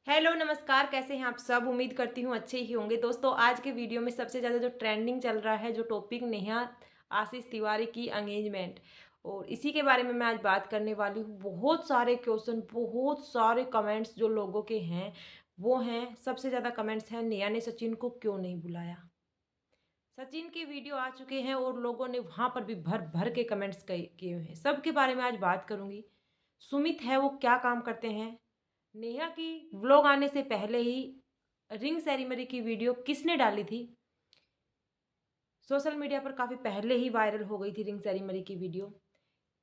Hello नमस्कार, कैसे हैं आप सब? उम्मीद करती हूँ अच्छे ही होंगे। दोस्तों, आज के वीडियो में सबसे ज़्यादा जो ट्रेंडिंग चल रहा है, जो टॉपिक नेहा आशीष तिवारी की एंगेजमेंट, और इसी के बारे में मैं आज बात करने वाली हूँ। बहुत सारे क्वेश्चन, बहुत सारे कमेंट्स जो लोगों के हैं, वो हैं, सबसे ज़्यादा कमेंट्स हैं, नेहा ने सचिन को क्यों नहीं बुलाया। सचिन की वीडियो आ चुके हैं और लोगों ने वहाँ पर भी भर भर के कमेंट्स किए हुए हैं। सबके बारे में आज बात करूँगी। सुमित है, वो क्या काम करते हैं? नेहा की व्लॉग आने से पहले ही रिंग सेरेमनी की वीडियो किसने डाली थी? सोशल मीडिया पर काफ़ी पहले ही वायरल हो गई थी रिंग सेरेमनी की वीडियो।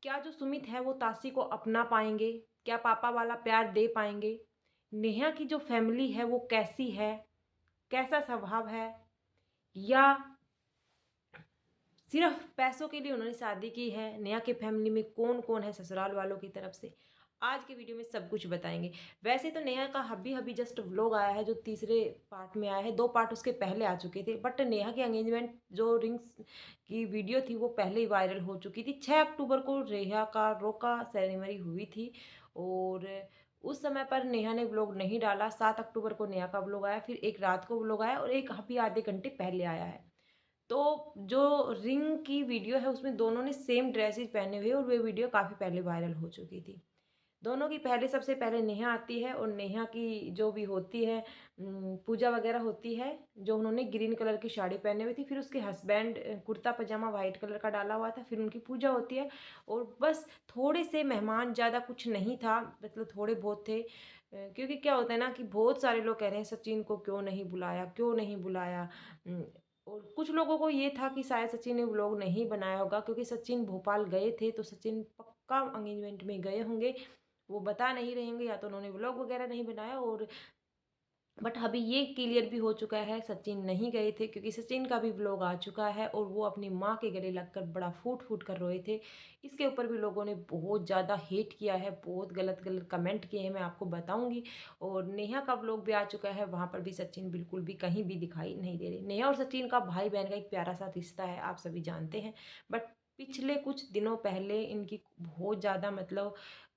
क्या जो सुमित है वो ताशी को अपना पाएँगे? क्या पापा वाला प्यार दे पाएँगे? नेहा की जो फैमिली है वो कैसी है? कैसा स्वभाव है? या सिर्फ़ पैसों के लिए उन्होंने शादी की है? नेहा के फैमिली में कौन-कौन है ससुराल वालों की तरफ से? आज के वीडियो में सब कुछ बताएँगे। वैसे तो नेहा का अभी-अभी जस्ट व्लॉग आया है जो तीसरे पार्ट में आया है, 2 पार्ट उसके पहले आ चुके थे। बट नेहा की एंगेजमेंट जो रिंग्स की वीडियो थी वो पहले ही वायरल हो चुकी थी। 6 अक्टूबर को नेहा का रोका सेरेमनी हुई थी और उस समय पर नेहा ने व्लॉग नहीं डाला। 7 अक्टूबर को नेहा का व्लॉग आया, फिर एक रात को व्लॉग आया और एक अभी आधे घंटे पहले आया है। तो जो रिंग की वीडियो है उसमें दोनों ने सेम ड्रेसेस पहने हुए और वो वीडियो काफ़ी पहले वायरल हो चुकी थी। दोनों की पहले सबसे पहले नेहा आती है और नेहा की जो भी होती है पूजा वगैरह होती है, जो उन्होंने ग्रीन कलर की साड़ी पहनी हुई थी, फिर उसके हस्बैंड कुर्ता पजामा वाइट कलर का डाला हुआ था, फिर उनकी पूजा होती है और बस थोड़े से मेहमान, ज़्यादा कुछ नहीं था, मतलब थोड़े बहुत थे। क्योंकि क्या होता है ना कि बहुत सारे लोग कह रहे हैं सचिन को क्यों नहीं बुलाया, क्यों नहीं बुलाया? उम, और कुछ लोगों को ये था कि शायद सचिन ने व्लॉग नहीं बनाया होगा क्योंकि सचिन भोपाल गए थे, तो सचिन पक्का एंगेजमेंट में गए होंगे। वो बता नहीं रहे होंगे, या तो उन्होंने व्लॉग वगैरह नहीं बनाया। और बट अभी ये क्लियर भी हो चुका है, सचिन नहीं गए थे क्योंकि सचिन का भी व्लॉग आ चुका है और वो अपनी माँ के गले लगकर बड़ा फूट-फूट कर रोए थे। इसके ऊपर भी लोगों ने बहुत ज़्यादा हेट किया है, बहुत गलत-गलत कमेंट किए हैं, मैं आपको बताऊँगी। और नेहा का व्लॉग भी आ चुका है, वहाँ पर भी सचिन बिल्कुल भी कहीं भी दिखाई नहीं दे रहे। नेहा और सचिन का भाई-बहन का एक प्यारा-सा रिश्ता है, आप सभी जानते हैं। बट पिछले कुछ दिनों पहले इनकी बहुत ज़्यादा मतलब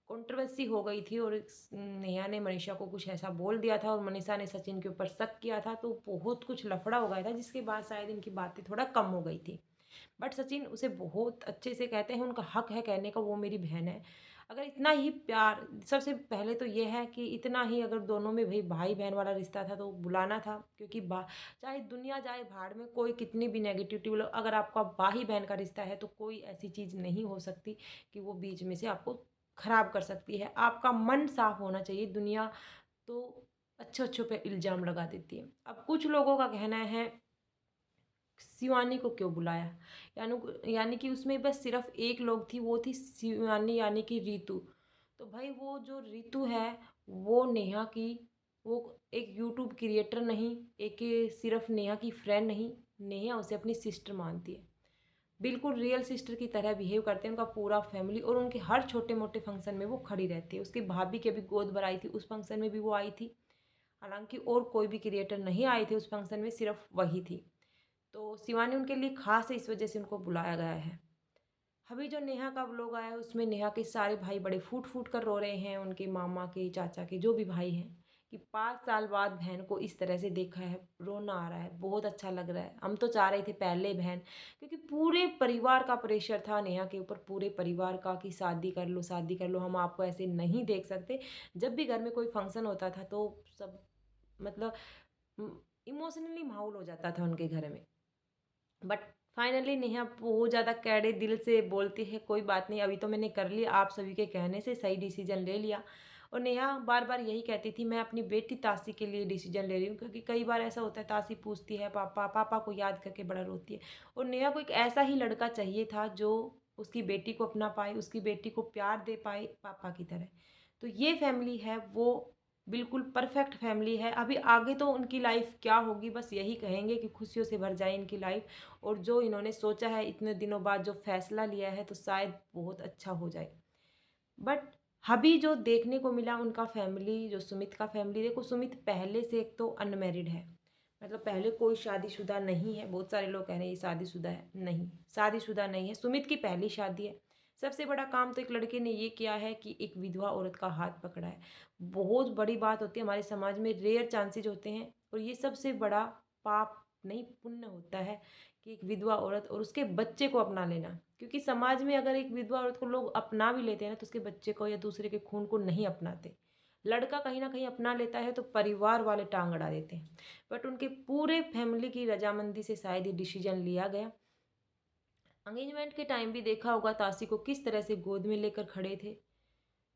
कंट्रोवर्सी हो गई थी और नेहा ने मनीषा को कुछ ऐसा बोल दिया था और मनीषा ने सचिन के ऊपर शक किया था, तो बहुत कुछ लफड़ा हो गया था जिसके बाद शायद इनकी बातें थोड़ा कम हो गई थी। बट सचिन उसे बहुत अच्छे से कहते हैं, उनका हक है कहने का, वो मेरी बहन है। अगर इतना ही प्यार, सबसे पहले तो ये है कि इतना ही अगर दोनों में भाई बहन वाला रिश्ता था तो बुलाना था, क्योंकि चाहे दुनिया जाए भाड़ में, कोई कितनी भी नेगेटिविटी बोलो, अगर आपका भाई बहन का रिश्ता है तो कोई ऐसी चीज़ नहीं हो सकती कि वो बीच में से आपको खराब कर सकती है। आपका मन साफ होना चाहिए। दुनिया तो अच्छों-अच्छों पे इल्ज़ाम लगा देती है। अब कुछ लोगों का कहना है शिवानी को क्यों बुलाया? यानी कि उसमें बस सिर्फ़ एक लोग थी, वो थी शिवानी यानी कि रीतू। तो भाई वो जो रीतू है, वो नेहा की, वो एक यूट्यूब क्रिएटर नहीं, एक सिर्फ़ नेहा की फ्रेंड नहीं, नेहा उसे अपनी सिस्टर मानती है। बिल्कुल रियल सिस्टर की तरह बिहेव करते हैं, उनका पूरा फैमिली, और उनके हर छोटे-मोटे फंक्शन में वो खड़ी रहती है। उसकी भाभी की अभी गोद भराई थी, उस फंक्शन में भी वो आई थी। हालाँकि और कोई भी क्रिएटर नहीं आए थे उस फंक्शन में, सिर्फ़ वही थी। तो शिवानी उनके लिए ख़ास है, इस वज़ह से उनको बुलाया गया है। अभी जो नेहा का व्लॉग आया है उसमें नेहा के सारे भाई बड़े फूट-फूट कर रो रहे हैं, उनके मामा के, चाचा के, जो भी भाई हैं, कि 5 साल बाद बहन को इस तरह से देखा है, रोना आ रहा है, बहुत अच्छा लग रहा है। हम तो चाह रहे थे पहले बहन, क्योंकि पूरे परिवार का प्रेशर था नेहा के ऊपर, पूरे परिवार का, कि शादी कर लो, हम आपको ऐसे नहीं देख सकते। जब भी घर में कोई फंक्शन होता था तो सब मतलब इमोशनली माहौल हो जाता था उनके घर में। बट फाइनली नेहा बहुत ज़्यादा कैड़े दिल से बोलती है, कोई बात नहीं, अभी तो मैंने कर लिया, आप सभी के कहने से सही डिसीजन ले लिया। और नेहा बार बार यही कहती थी, मैं अपनी बेटी ताशी के लिए डिसीजन ले रही हूँ, क्योंकि कई बार ऐसा होता है ताशी पूछती है पापा, पापा को याद करके बड़ा रोती है। और नेहा को एक ऐसा ही लड़का चाहिए था जो उसकी बेटी को अपना पाए, उसकी बेटी को प्यार दे पाए पापा की तरह। तो ये फैमिली है वो, बिल्कुल परफेक्ट फैमिली है। अभी आगे तो उनकी लाइफ क्या होगी, बस यही कहेंगे कि खुशियों से भर जाए इनकी लाइफ। और जो इन्होंने सोचा है इतने दिनों बाद, जो फैसला लिया है, तो शायद बहुत अच्छा हो जाए। बट अभी जो देखने को मिला उनका फैमिली, जो सुमित का फैमिली, देखो सुमित पहले से एक तो अनमैरिड है, मतलब पहले कोई शादीशुदा नहीं है। बहुत सारे लोग कह रहे हैं ये शादीशुदा है, नहीं, शादीशुदा नहीं है। सुमित की पहली शादी है। सबसे बड़ा काम तो एक लड़के ने ये किया है कि एक विधवा औरत का हाथ पकड़ा है। बहुत बड़ी बात होती है, हमारे समाज में रेयर चांसेज होते हैं और ये सबसे बड़ा पाप नहीं पुण्य होता है कि एक विधवा औरत और उसके बच्चे को अपना लेना। क्योंकि समाज में अगर एक विधवा औरत को लोग अपना भी लेते हैं ना, तो उसके बच्चे को या दूसरे के खून को नहीं अपनाते। लड़का कहीं ना कहीं अपना लेता है तो परिवार वाले टांग अड़ा देते हैं, बट उनके पूरे फैमिली की रजामंदी से शायद ये डिसीजन लिया गया। एंगेजमेंट के टाइम भी देखा होगा तासी को किस तरह से गोद में लेकर खड़े थे।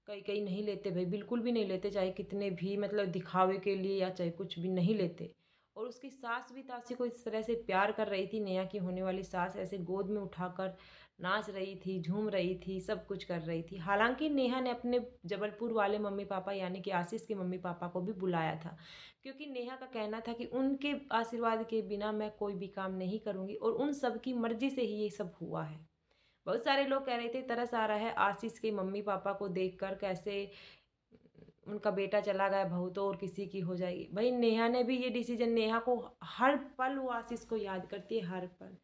कई कई नहीं लेते भाई, बिल्कुल भी नहीं लेते, चाहे कितने भी मतलब दिखावे के लिए या चाहे कुछ भी नहीं लेते। और उसकी सास भी तासी को इस तरह से प्यार कर रही थी, नेहा की होने वाली सास ऐसे गोद में उठाकर नाच रही थी, झूम रही थी, सब कुछ कर रही थी। हालांकि नेहा ने अपने जबलपुर वाले मम्मी पापा यानी कि आशीष के मम्मी पापा को भी बुलाया था, क्योंकि नेहा का कहना था कि उनके आशीर्वाद के बिना मैं कोई भी काम नहीं करूँगी और उन सब की मर्जी से ही ये सब हुआ है। बहुत सारे लोग कह रहे थे तरस आ रहा है आशीष के मम्मी पापा को देखकर, कैसे उनका बेटा चला गया, बहू तो और किसी की हो जाएगी। भाई नेहा ने भी ये डिसीजन, नेहा को हर पल वो आशीष को याद करती है, हर पल।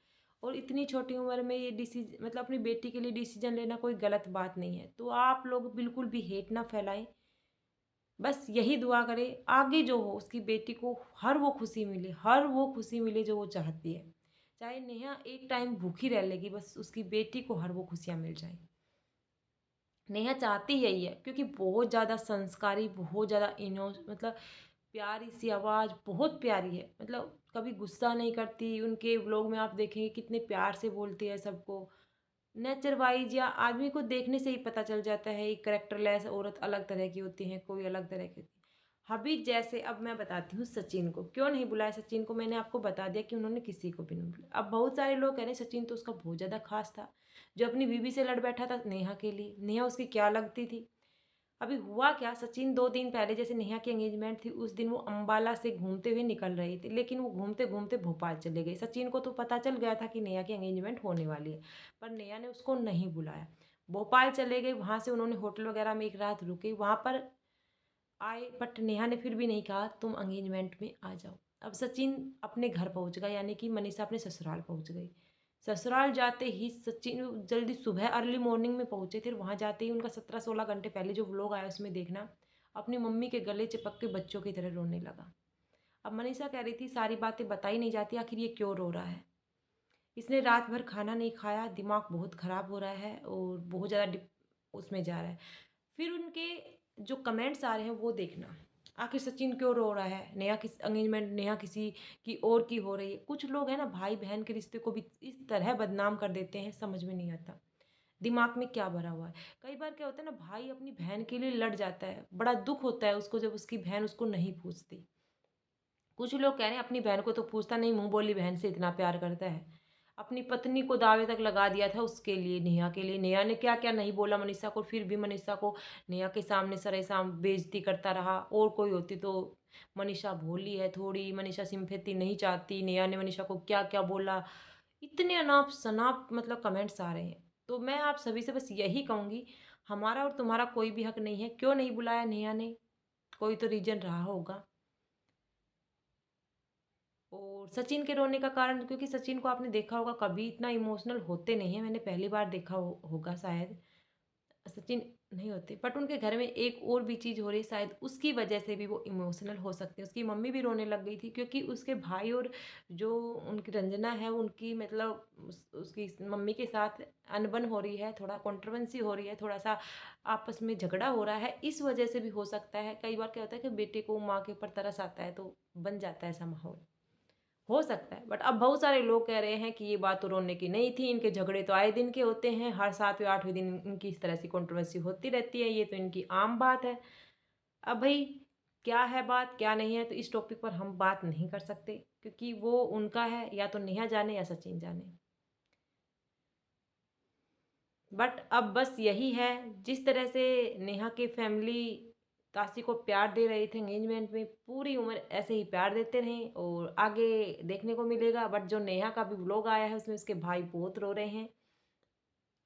और इतनी छोटी उम्र में ये डिसीजन मतलब अपनी बेटी के लिए डिसीजन लेना कोई गलत बात नहीं है। तो आप लोग बिल्कुल भी हेट ना फैलाएं, बस यही दुआ करें आगे जो हो उसकी बेटी को हर वो खुशी मिले, हर वो खुशी मिले जो वो चाहती है। चाहे नेहा एक टाइम भूखी रह लेगी, बस उसकी बेटी को हर वो खुशियाँ मिल जाए। नेहा चाहती यही है, क्योंकि बहुत ज़्यादा संस्कारी, बहुत ज़्यादा इनो मतलब प्यारी सी आवाज़, बहुत प्यारी है। मतलब कभी गुस्सा नहीं करती, उनके व्लॉग में आप देखेंगे कितने प्यार से बोलती है सबको। नेचर वाइज या आदमी को देखने से ही पता चल जाता है एक करेक्टरलेस औरत अलग तरह की होती है, कोई अलग तरह की होती है। अभी जैसे अब मैं बताती हूँ सचिन को क्यों नहीं बुलाया। सचिन को मैंने आपको बता दिया कि उन्होंने किसी को भी नहीं बुलाया। अब बहुत सारे लोग कह रहे हैं सचिन तो उसका बहुत ज़्यादा खास था, जो अपनी बीवी से लड़ बैठा था नेहा के लिए। नेहा उसकी क्या लगती थी। अभी हुआ क्या, सचिन 2 दिन पहले जैसे नेहा की एंगेजमेंट थी उस दिन वो अम्बाला से घूमते हुए निकल रही थी, लेकिन वो घूमते घूमते भोपाल चले गए। सचिन को तो पता चल गया था कि नेहा की एंगेजमेंट होने वाली है, पर नेहा ने उसको नहीं बुलाया। भोपाल चले गए, वहाँ से उन्होंने होटल वगैरह में एक रात रुके, वहाँ पर आए, बट नेहा ने फिर भी नहीं कहा तुम एंगेजमेंट में आ जाओ। अब सचिन अपने घर पहुँच गया, यानी कि मनीषा अपने ससुराल पहुँच गई। ससुराल जाते ही सचिन जल्दी सुबह अर्ली मॉर्निंग में पहुँचे थे। वहाँ जाते ही उनका 17-16 घंटे पहले जो व्लॉग आया उसमें देखना, अपनी मम्मी के गले चिपक के बच्चों की तरह रोने लगा। अब मनीषा कह रही थी सारी बातें बताई नहीं जाती, आखिर ये क्यों रो रहा है। इसने रात भर खाना नहीं खाया, दिमाग बहुत ख़राब हो रहा है और बहुत ज़्यादा डिप उसमें जा रहा है। फिर उनके जो कमेंट्स आ रहे हैं वो देखना, आखिर सचिन क्यों रो रहा है, नेहा किस एंगेजमेंट नेहा किसी की और की हो रही है। कुछ लोग हैं ना भाई बहन के रिश्ते को भी इस तरह बदनाम कर देते हैं, समझ में नहीं आता दिमाग में क्या भरा हुआ है। कई बार क्या होता है ना, भाई अपनी बहन के लिए लड़ जाता है, बड़ा दुख होता है उसको जब उसकी बहन उसको नहीं पूछती। कुछ लोग कह रहे हैं अपनी बहन को तो पूछता नहीं, मुंह बोली बहन से इतना प्यार करता है। अपनी पत्नी को दावे तक लगा दिया था उसके लिए, नेहा के लिए। नेहा ने क्या क्या नहीं बोला मनीषा को, फिर भी मनीषा को नेहा के सामने सरेआम बेइज्जती करता रहा। और कोई होती तो मनीषा भोली है थोड़ी, मनीषा सिंपैथी नहीं चाहती, नेहा ने मनीषा को क्या क्या बोला। इतने अनाप शनाप मतलब कमेंट्स आ रहे हैं। तो मैं आप सभी से बस यही कहूँगी, हमारा और तुम्हारा कोई भी हक नहीं है। क्यों नहीं बुलाया नेहा ने, कोई तो रीजन रहा होगा। और सचिन के रोने का कारण, क्योंकि सचिन को आपने देखा होगा कभी इतना इमोशनल होते नहीं है, मैंने पहली बार देखा होगा शायद सचिन नहीं होते, बट उनके घर में एक और भी चीज़ हो रही है, शायद उसकी वजह से भी वो इमोशनल हो सकते हैं। उसकी मम्मी भी रोने लग गई थी, क्योंकि उसके भाई और जो उनकी रंजना है उनकी मतलब उसकी मम्मी के साथ अनबन हो रही है, थोड़ा कंट्रोवर्सी हो रही है, थोड़ा सा आपस में झगड़ा हो रहा है, इस वजह से भी हो सकता है। कई बार क्या होता है कि बेटे को माँ के ऊपर तरस आता है तो बन जाता है ऐसा माहौल, हो सकता है। बट अब बहुत सारे लोग कह रहे हैं कि ये बात तो रोने की नहीं थी, इनके झगड़े तो आए दिन के होते हैं, हर 7वें 8वें दिन इनकी इस तरह से कंट्रोवर्सी होती रहती है, ये तो इनकी आम बात है। अब भाई क्या है बात क्या नहीं है, तो इस टॉपिक पर हम बात नहीं कर सकते, क्योंकि वो उनका है, या तो नेहा जाने या सचिन जाने। बट अब बस यही है, जिस तरह से नेहा की फैमिली ताशी को प्यार दे रहे थे एंगेजमेंट में, पूरी उम्र ऐसे ही प्यार देते रहें और आगे देखने को मिलेगा। बट जो नेहा का भी व्लॉग आया है उसमें उसके भाई बहुत रो रहे हैं,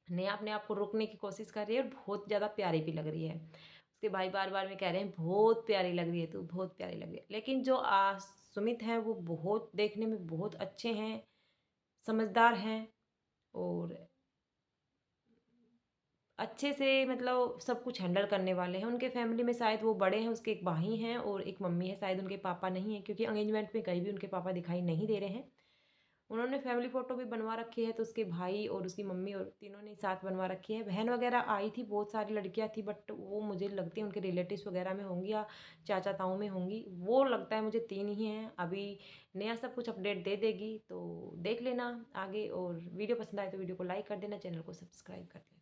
नेहा अपने आप को रोकने की कोशिश कर रही है और बहुत ज़्यादा प्यारी भी लग रही है। उसके भाई बार बार में कह रहे हैं बहुत प्यारी लग रही है तू, बहुत प्यारी लग रही है। लेकिन जो सुमित हैं वो बहुत देखने में बहुत अच्छे हैं, समझदार हैं और अच्छे से मतलब सब कुछ हैंडल करने वाले हैं। उनके फैमिली में शायद वो बड़े हैं, उसके एक भाई हैं और एक मम्मी है, शायद उनके पापा नहीं हैं, क्योंकि एंगेजमेंट में कहीं भी उनके पापा दिखाई नहीं दे रहे हैं। उन्होंने फैमिली फ़ोटो भी बनवा रखी है, तो उसके भाई और उसकी मम्मी और तीनों ने साथ बनवा रखी है। बहन वगैरह आई थी, बहुत सारी लड़कियाँ थी, बट वो मुझे लगती है उनके रिलेटिव्स वगैरह में होंगी या चाचा ताऊ में होंगी। वो लगता है मुझे 3 ही हैं। अभी नेहा सब कुछ अपडेट दे देगी, तो देख लेना आगे। और वीडियो पसंद आए तो वीडियो को लाइक कर देना, चैनल को सब्सक्राइब कर देना।